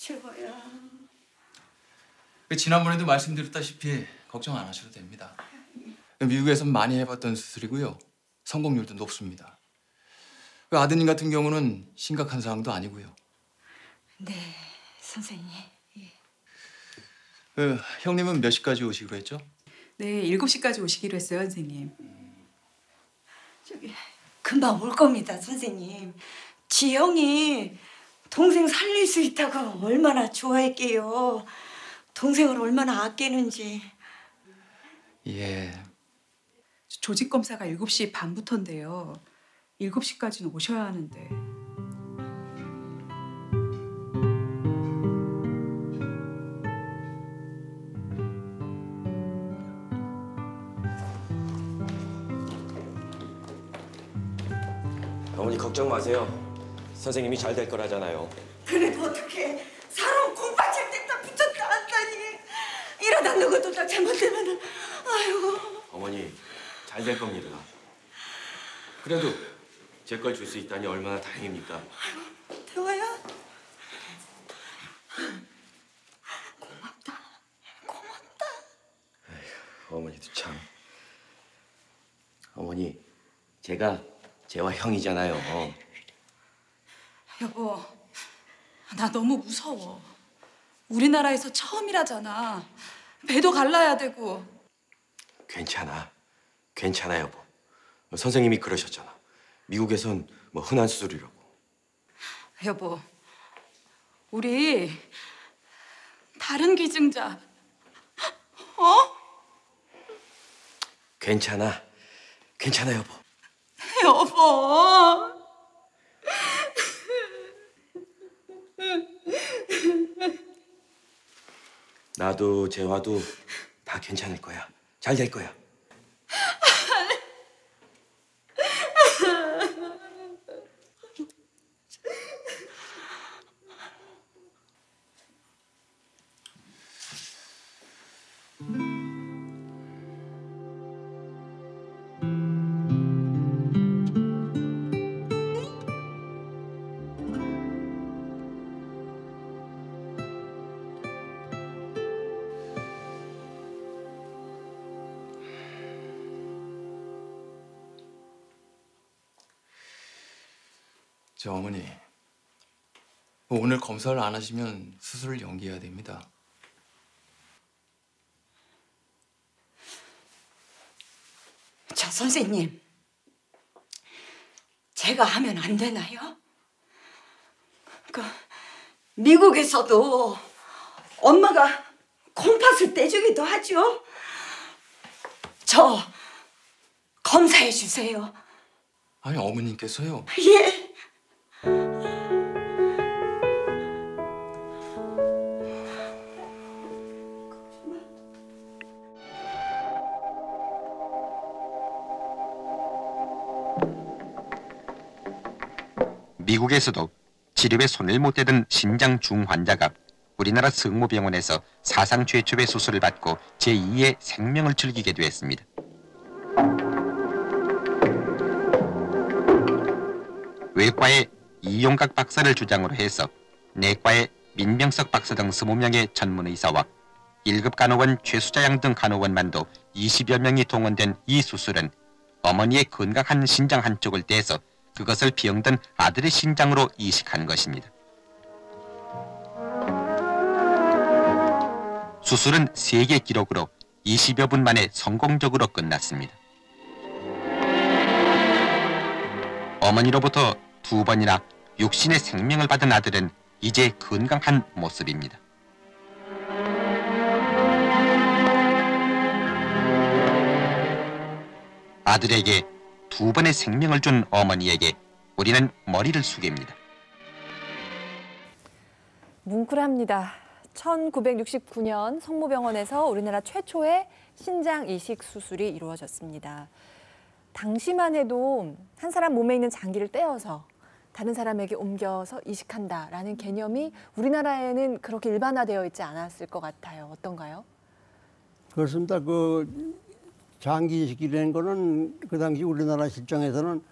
제발야. 지난번에도 말씀드렸다시피 걱정 안 하셔도 됩니다. 미국에서 많이 해봤던 수술이고요. 성공률도 높습니다. 아드님 같은 경우는 심각한 상황도 아니고요. 네, 선생님. 예. 형님은 몇 시까지 오시기로 했죠? 네, 7시까지 오시기로 했어요, 선생님. 저기 금방 올 겁니다, 선생님. 지영이 동생 살릴 수 있다고 얼마나 좋아했게요. 동생을 얼마나 아끼는지. 예. 조직 검사가 7시 반부터인데요. 7시까지는 오셔야 하는데. 어머니 걱정 마세요. 선생님이 잘 될 거라잖아요. 그래도 어떻게 사람 공파칠 때다 붙였다 한다니. 이러다 누구도 다 잘못되면은 아이고. 어머니 잘 될 겁니다. 그래도 제 걸 줄 수 있다니 얼마나 다행입니까? 대화야. 고맙다. 에휴, 어머니도 참. 어머니 제가 재화 형이잖아요. 여보, 나 너무 무서워. 우리나라에서 처음이라잖아. 배도 갈라야 되고. 괜찮아. 괜찮아 여보. 선생님이 그러셨잖아. 미국에선 뭐 흔한 수술이라고. 여보, 우리 다른 기증자. 괜찮아. 괜찮아 여보. 여보. 나도 재화도 다 괜찮을 거야. 잘 될 거야. 저 어머니, 오늘 검사를 안 하시면 수술을 연기해야 됩니다. 저 선생님, 제가 하면 안 되나요? 미국에서도 엄마가 콩팥을 떼주기도 하죠. 저 검사해 주세요. 아니 어머님께서요. 예. 미국에서도 치료에 손을 못 대던 심장 중환자가 우리나라 성모병원에서 사상 최초의 수술을 받고 제2의 생명을 즐기게 되었습니다. 외과의 이용각 박사를 주장으로 해서 내과의 민병석 박사 등 20명의 전문의사와 1급 간호원 최수자양 등 간호원만도 20여 명이 동원된 이 수술은 어머니의 건강한 신장 한쪽을 떼서 그것을 병든 아들의 신장으로 이식한 것입니다. 수술은 세계 기록으로 20여 분 만에 성공적으로 끝났습니다. 어머니로부터 2번이나 육신의 생명을 받은 아들은 이제 건강한 모습입니다. 아들에게 2번의 생명을 준 어머니에게 우리는 머리를 숙입니다. 뭉클합니다. 1969년 성모병원에서 우리나라 최초의 신장 이식 수술이 이루어졌습니다. 당시만 해도 한 사람 몸에 있는 장기를 떼어서 다른 사람에게 옮겨서 이식한다라는 개념이 우리나라에는 그렇게 일반화되어 있지 않았을 것 같아요. 어떤가요? 그렇습니다. 장기 이식이라는 거는 그 당시 우리나라 실정에서는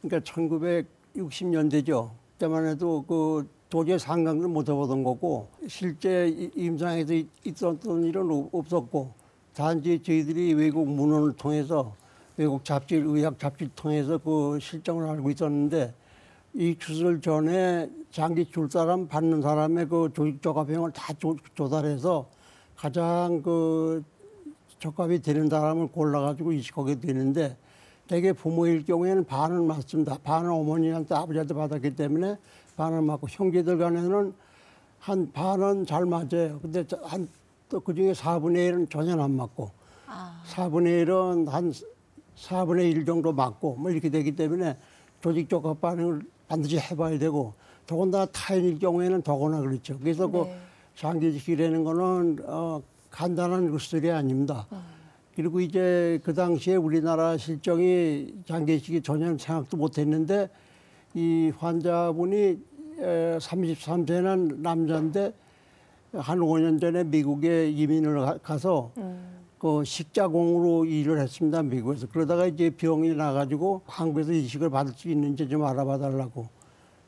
그러니까 1960년대죠. 그때만 해도 도저히 상상도 못 해보던 거고 실제 임상에서 있었던 일은 없었고 단지 저희들이 외국 문헌을 통해서 외국 잡지, 의학 잡지를 통해서 그 실정을 알고 있었는데 이 수술 전에 장기 줄 사람 받는 사람의 그 조직 적합형을 다 조달해서 가장 그 적합이 되는 사람을 골라가지고 이식하게 되는데 대개 부모일 경우에는 반은 맞습니다. 반은 어머니한테 아버지한테 받았기 때문에 반은 맞고 형제들 간에는 한 반은 잘 맞아요. 근데 한 또 그중에 4분의 1은 전혀 안 맞고 4분의 1은 한 4분의 1 정도 맞고 뭐 이렇게 되기 때문에 조직 적합 반응을 반드시 해봐야 되고 더군다나 타인일 경우에는 더구나 그렇죠. 그래서 그 장기 이식이라는 거는 간단한 수술이 아닙니다. 그리고 이제 그 당시에 우리나라 실정이 장기 이식이 전혀 생각도 못했는데 이 환자분이 33세는 남자인데 한 5년 전에 미국에 이민을 가서 그 식자공으로 일을 했습니다. 미국에서. 그러다가 이제 병이 나가지고 한국에서 이식을 받을 수 있는지 좀 알아봐 달라고.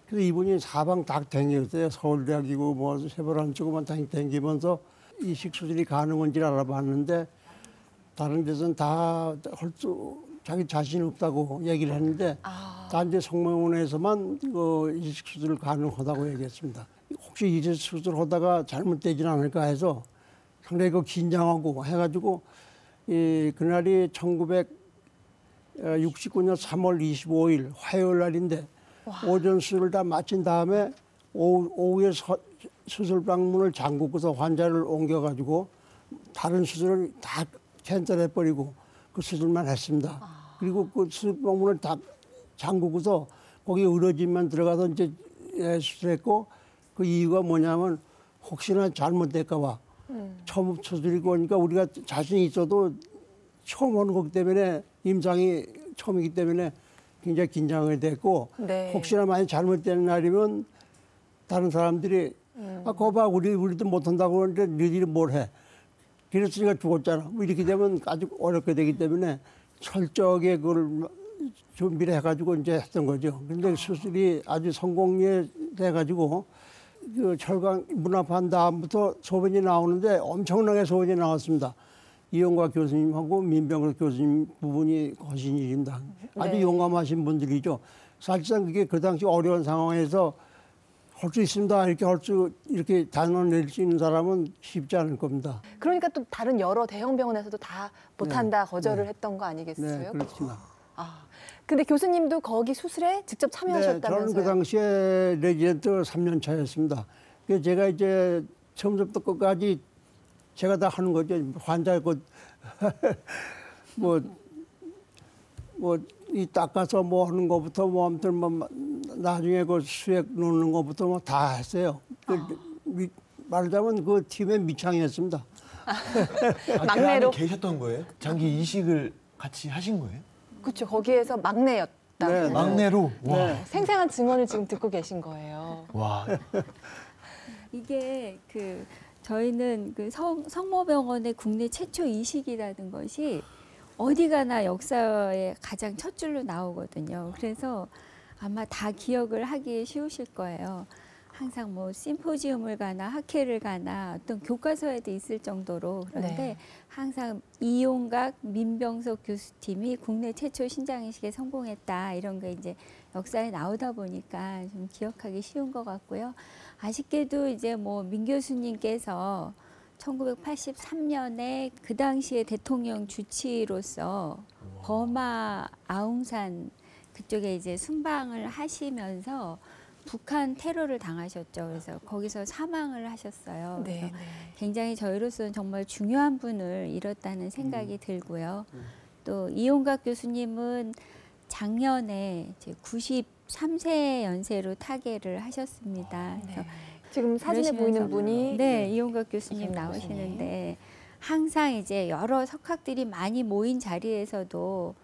그래서 이분이 사방 다 댕겼어요. 서울대학이고 뭐 세브란스고만 댕기면서 이식 수술이 가능한지 알아봤는데 다른 데서는 다 할 수 자기 자신 없다고 얘기를 했는데 단지 성모병원에서만 그 이식 수술 가능하다고 얘기했습니다. 혹시 이식 수술 하다가 잘못되진 않을까 해서 상당히 그 긴장하고 해가지고 그날이 1969년 3월 25일 화요일 날인데 오전 수술을 다 마친 다음에 오후에 수술방 문을 잠그고서 환자를 옮겨가지고 다른 수술을 다 캔슬해버리고 그 수술만 했습니다. 그리고 그 수술방 문을 다 잠그고서 거기 의료진만 들어가서 이제 수술했고 그 이유가 뭐냐면 혹시나 잘못될까 봐. 처음 수술이고 그러니까 우리가 자신이 있어도 처음 하는 거기 때문에 임상이 처음이기 때문에 굉장히 긴장이 됐고 네. 혹시나 많이 잘못되는 날이면 다른 사람들이 아 그거 봐 우리도 못한다고 하는데 너희들이 뭘 해. 그랬으니까 죽었잖아. 뭐 이렇게 되면 아주 어렵게 되기 때문에 철저하게 그걸 준비를 해가지고 이제 했던 거죠. 근데 수술이 아주 성공리에 돼가지고 그 철강 문합한 다음부터 소변이 나오는데 엄청나게 소변이 나왔습니다. 이용과 교수님하고 민병석 교수님 부분이 하신 일입니다. 아주 네. 용감하신 분들이죠. 사실상 그게 그 당시 어려운 상황에서 할 수 있습니다. 이렇게 단언 낼 수 있는 사람은 쉽지 않을 겁니다. 그러니까 또 다른 여러 대형 병원에서도 다 못한다 거절을 했던 거 네, 아니겠어요? 그렇습니다. 근데 교수님도 거기 수술에 직접 네, 참여하셨다면서요? 저는 그 당시에 레지던트 3년 차였습니다. 그래서 제가 이제 처음부터 끝까지 제가 다 하는 거죠. 환자 이 닦아서 뭐 하는 거부터 뭐 아무튼 뭐 나중에 그 수액 놓는 거부터 뭐 다 했어요. 말하자면 그 팀의 미창이었습니다. 막내로? 그 안에 계셨던 거예요? 장기 이식을 같이 하신 거예요? 그렇죠. 거기에서 막내였다. 네. 막내로? 와. 네. 생생한 증언을 지금 듣고 계신 거예요. 와. 이게 저희는 성모병원의 국내 최초 이식이라는 것이 어디 가나 역사에 가장 첫 줄로 나오거든요. 그래서 아마 다 기억을 하기 쉬우실 거예요. 항상 뭐 심포지움을 가나 학회를 가나 어떤 교과서에도 있을 정도로 그런데 네. 항상 이용각 민병석 교수팀이 국내 최초 신장이식에 성공했다 이런 게 이제 역사에 나오다 보니까 좀 기억하기 쉬운 것 같고요. 아쉽게도 이제 뭐 민 교수님께서 1983년에 그 당시에 대통령 주치로서 버마 아웅산 그쪽에 이제 순방을 하시면서 북한 테러를 당하셨죠. 그래서 거기서 사망을 하셨어요. 네, 그래서 네. 굉장히 저희로서는 정말 중요한 분을 잃었다는 생각이 들고요. 또 이용각 교수님은 작년에 이제 93세 연세로 타계를 하셨습니다. 그래서 지금 사진에 보이는 분이 네, 이용각 교수님 이용각 나오시는데 항상 이제 여러 석학들이 많이 모인 자리에서도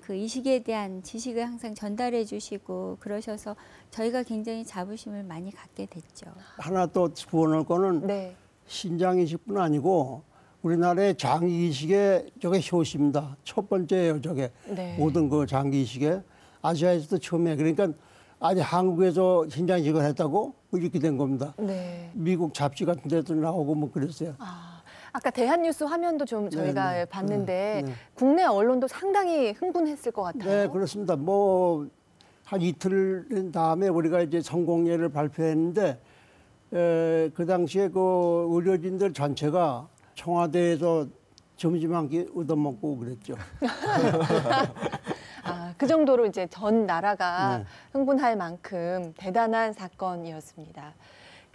그 이식에 대한 지식을 항상 전달해 주시고 그러셔서 저희가 굉장히 자부심을 많이 갖게 됐죠. 하나 또 부원할 거는 네. 신장 이식뿐 아니고 우리나라의 장기 이식의 저게 효시입니다. 첫 번째예요, 저게. 네. 모든 그 장기 이식에 아시아에서도 처음에 그러니까 아니 한국에서 신장이식을 했다고 이렇게 된 겁니다. 네. 미국 잡지 같은 데도 나오고 뭐 그랬어요. 아까 대한뉴스 화면도 좀 저희가 네, 네. 봤는데 네. 국내 언론도 상당히 흥분했을 것 같아요. 네, 그렇습니다. 뭐 한 이틀 다음에 우리가 이제 성공예를 발표했는데 그 당시에 그 의료진들 전체가 청와대에서 점심 한 끼 얻어먹고 그랬죠. 그 정도로 이제 전 나라가 네. 흥분할 만큼 대단한 사건이었습니다.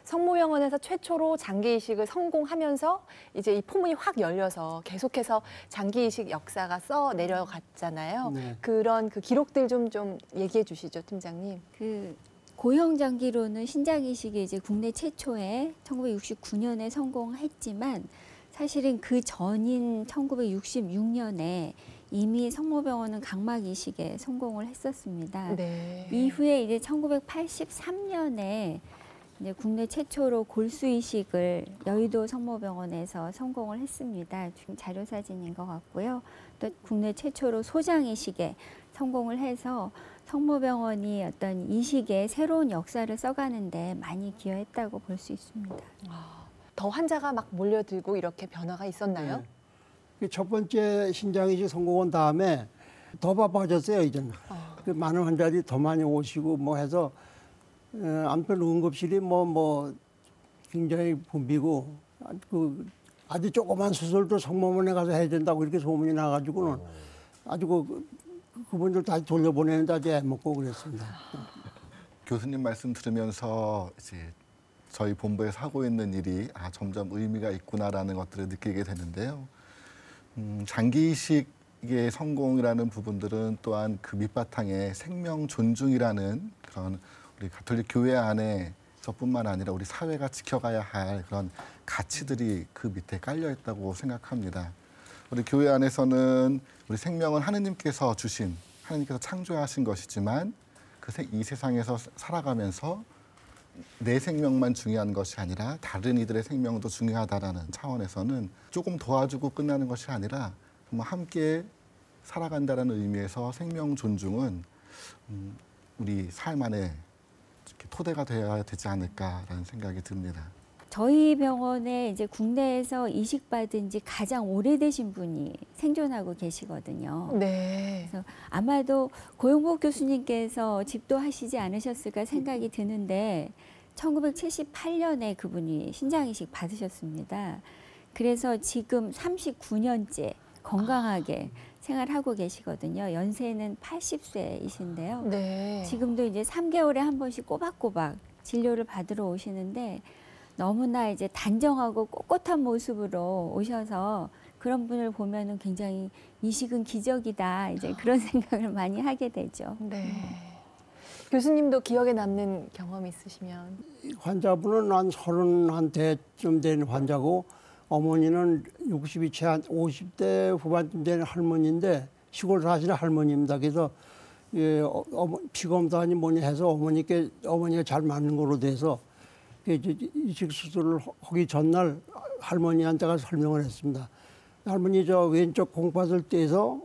성모병원에서 최초로 장기 이식을 성공하면서 이제 이 포문이 확 열려서 계속해서 장기 이식 역사가 써 내려갔잖아요. 네. 그런 그 기록들 좀 얘기해 주시죠, 팀장님. 그 고형 장기로는 신장 이식이 이제 국내 최초에 1969년에 성공했지만 사실은 그 전인 1966년에 이미 성모병원은 각막 이식에 성공을 했었습니다. 네. 이후에 이제 1983년에 이제 국내 최초로 골수 이식을 여의도 성모병원에서 성공을 했습니다. 지금 자료 사진인 것 같고요. 또 국내 최초로 소장 이식에 성공을 해서 성모병원이 어떤 이식의 새로운 역사를 써가는데 많이 기여했다고 볼 수 있습니다. 더 환자가 막 몰려들고 이렇게 변화가 있었나요? 네. 첫 번째 신장이식 성공한 다음에 더 바빠졌어요, 이제는. 그 많은 환자들이 더 많이 오시고 뭐 해서 아무튼 응급실이 뭐 굉장히 붐비고 아주 조그만 수술도 성모병원에 가서 해야 된다고 이렇게 소문이 나가지고는 아주 그분들 다시 돌려보내는데 아주 애먹고 그랬습니다. 교수님 말씀 들으면서 이제 저희 본부에서 하고 있는 일이 점점 의미가 있구나라는 것들을 느끼게 되는데요. 장기 이식의 성공이라는 부분들은 또한 그 밑바탕에 생명 존중이라는 그런 우리 가톨릭 교회 안에서뿐만 아니라 우리 사회가 지켜가야 할 그런 가치들이 그 밑에 깔려 있다고 생각합니다. 우리 교회 안에서는 우리 생명은 하느님께서 주신, 하느님께서 창조하신 것이지만 이 세상에서 살아가면서 내 생명만 중요한 것이 아니라 다른 이들의 생명도 중요하다라는 차원에서는 조금 도와주고 끝나는 것이 아니라 정말 함께 살아간다는 의미에서 생명 존중은 우리 삶 안에 토대가 되어야 되지 않을까라는 생각이 듭니다. 저희 병원에 이제 국내에서 이식받은 지 가장 오래되신 분이 생존하고 계시거든요. 네. 그래서 아마도 고용복 교수님께서 집도하시지 않으셨을까 생각이 드는데 1978년에 그분이 신장이식 받으셨습니다. 그래서 지금 39년째 건강하게 생활하고 계시거든요. 연세는 80세이신데요. 네. 지금도 이제 3개월에 한 번씩 꼬박꼬박 진료를 받으러 오시는데 너무나 이제 단정하고 꼿꼿한 모습으로 오셔서 그런 분을 보면은 굉장히 이식은 기적이다 이제 그런 생각을 많이 하게 되죠. 네. 교수님도 기억에 남는 경험 있으시면? 환자분은 한 30대쯤 된 환자고 어머니는 60이 채 한 50대 후반쯤 된 할머니인데 시골 사시는 할머니입니다. 그래서 피검사니 뭐니 해서 어머니가 잘 맞는 거로 돼서 이식 수술을 하기 전날 할머니한테 가서 설명을 했습니다. 할머니 저 왼쪽 콩팥을 떼서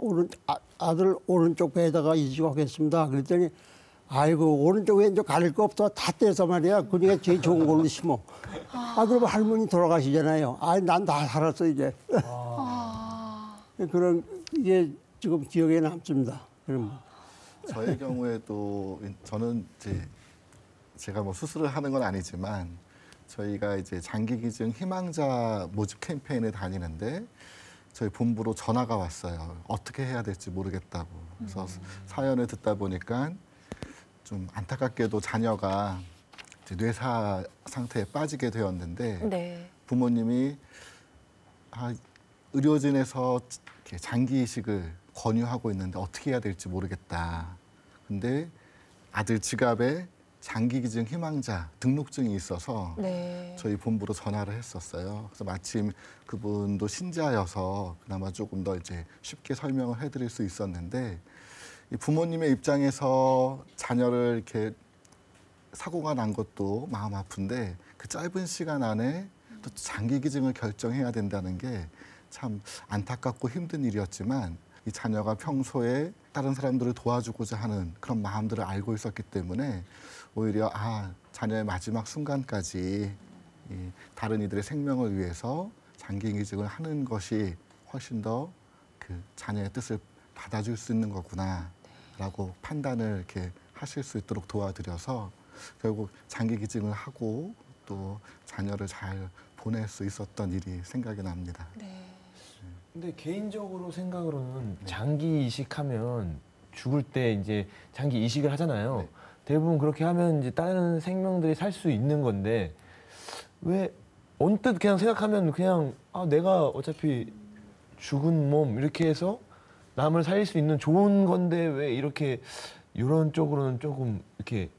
아들 오른쪽 배에다가 이식하겠습니다. 그랬더니 아이고 오른쪽 왼쪽 가릴 거 없어 다 떼서 말이야. 그러니까 제일 좋은 걸로 심어. 그러면 할머니 돌아가시잖아요. 난 다 살았어 이제. 그런 이게 지금 기억에 남습니다. 그럼 저의 경우에도 저는 이제 제가 뭐 수술을 하는 건 아니지만 저희가 이제 장기 기증 희망자 모집 캠페인에 다니는데 저희 본부로 전화가 왔어요. 어떻게 해야 될지 모르겠다고. 그래서 사연을 듣다 보니까 좀 안타깝게도 자녀가 이제 뇌사 상태에 빠지게 되었는데 네. 부모님이 의료진에서 이렇게 장기 이식을 권유하고 있는데 어떻게 해야 될지 모르겠다. 근데 아들 지갑에 장기 기증 희망자 등록증이 있어서 네. 저희 본부로 전화를 했었어요. 그래서 마침 그분도 신자여서 그나마 조금 더 이제 쉽게 설명을 해드릴 수 있었는데 이 부모님의 입장에서 자녀를 이렇게 사고가 난 것도 마음 아픈데 그 짧은 시간 안에 또 장기 기증을 결정해야 된다는 게 참 안타깝고 힘든 일이었지만 이 자녀가 평소에 다른 사람들을 도와주고자 하는 그런 마음들을 알고 있었기 때문에 오히려 자녀의 마지막 순간까지 이 다른 이들의 생명을 위해서 장기 기증을 하는 것이 훨씬 더 그 자녀의 뜻을 받아줄 수 있는 거구나라고 판단을 이렇게 하실 수 있도록 도와드려서 결국 장기 기증을 하고 또 자녀를 잘 보낼 수 있었던 일이 생각이 납니다. 근데 개인적으로 생각으로는 장기 이식하면 죽을 때 이제 장기 이식을 하잖아요. 네. 대부분 그렇게 하면 이제 다른 생명들이 살 수 있는 건데 왜 언뜻 그냥 생각하면 그냥 내가 어차피 죽은 몸 이렇게 해서 남을 살릴 수 있는 좋은 건데 왜 이렇게 이런 쪽으로는 조금 이렇게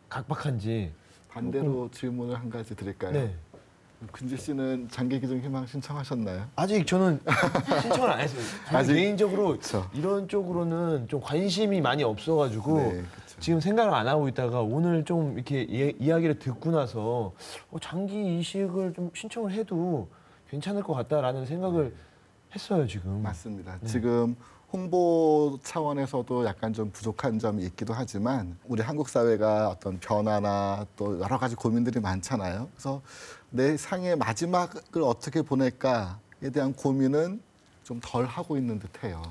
각박한지. 반대로 질문을 한 가지 드릴까요? 네. 근지 씨는 장기 기증 희망 신청하셨나요? 아직 저는 신청을 안 했어요. 아직? 개인적으로 그쵸. 이런 쪽으로는 좀 관심이 많이 없어가지고 네, 그쵸. 지금 생각을 안 하고 있다가 오늘 좀 이렇게 이야기를 듣고 나서 장기 이식을 좀 신청을 해도 괜찮을 것 같다라는 생각을 했어요, 지금. 맞습니다. 지금 홍보 차원에서도 약간 좀 부족한 점이 있기도 하지만 우리 한국 사회가 어떤 변화나 또 여러 가지 고민들이 많잖아요. 그래서 내 상의 마지막을 어떻게 보낼까에 대한 고민은 좀 덜 하고 있는 듯해요.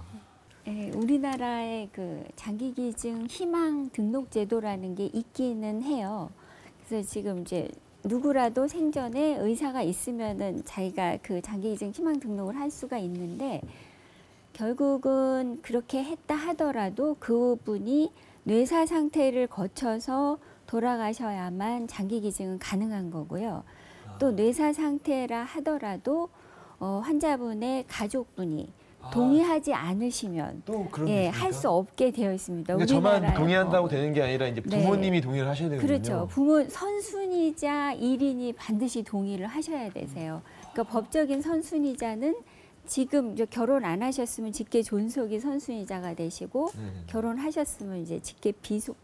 네, 우리나라의 그 장기 기증 희망 등록 제도라는 게 있기는 해요. 그래서 지금 이제 누구라도 생전에 의사가 있으면은 자기가 그 장기 기증 희망 등록을 할 수가 있는데 결국은 그렇게 했다 하더라도 그분이 뇌사 상태를 거쳐서 돌아가셔야만 장기 기증은 가능한 거고요. 또 뇌사 상태라 하더라도 환자분의 가족분이 동의하지 않으시면 또 그런 게 있습니까? 할 수 없게 되어 있습니다. 그러니까 저만 우리나라에서. 동의한다고 되는 게 아니라 이제 부모님이 동의를 하셔야 되거든요. 그렇죠. 부모 선순위자 1인이 반드시 동의를 하셔야 되세요. 그러니까 법적인 선순위자는 지금 이제 결혼 안 하셨으면 직계 존속이 선순위자가 되시고 결혼하셨으면 이제 직계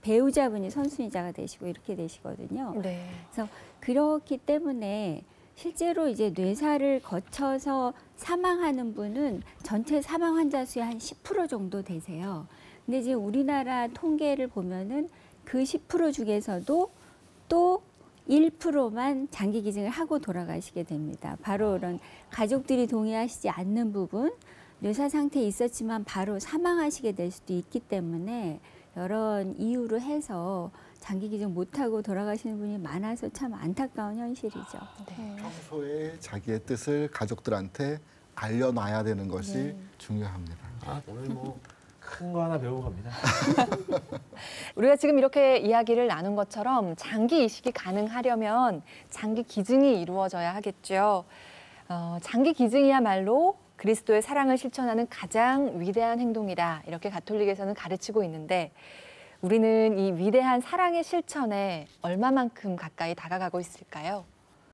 배우자분이 선순위자가 되시고 이렇게 되시거든요. 네. 그래서 그렇기 때문에 실제로 이제 뇌사를 거쳐서 사망하는 분은 전체 사망 환자 수의 한 10% 정도 되세요. 근데 지금 우리나라 통계를 보면은 그 10% 중에서도 또 1%만 장기 기증을 하고 돌아가시게 됩니다. 바로 이런 가족들이 동의하시지 않는 부분, 뇌사 상태에 있었지만 바로 사망하시게 될 수도 있기 때문에 여러 이유로 해서 장기 기증 못하고 돌아가시는 분이 많아서 참 안타까운 현실이죠. 평소에 자기의 뜻을 가족들한테 알려놔야 되는 것이 중요합니다. 오늘 뭐 큰 거 하나 배우고 갑니다. 우리가 지금 이렇게 이야기를 나눈 것처럼 장기 이식이 가능하려면 장기 기증이 이루어져야 하겠죠. 장기 기증이야말로 그리스도의 사랑을 실천하는 가장 위대한 행동이다. 이렇게 가톨릭에서는 가르치고 있는데 우리는 이 위대한 사랑의 실천에 얼마만큼 가까이 다가가고 있을까요?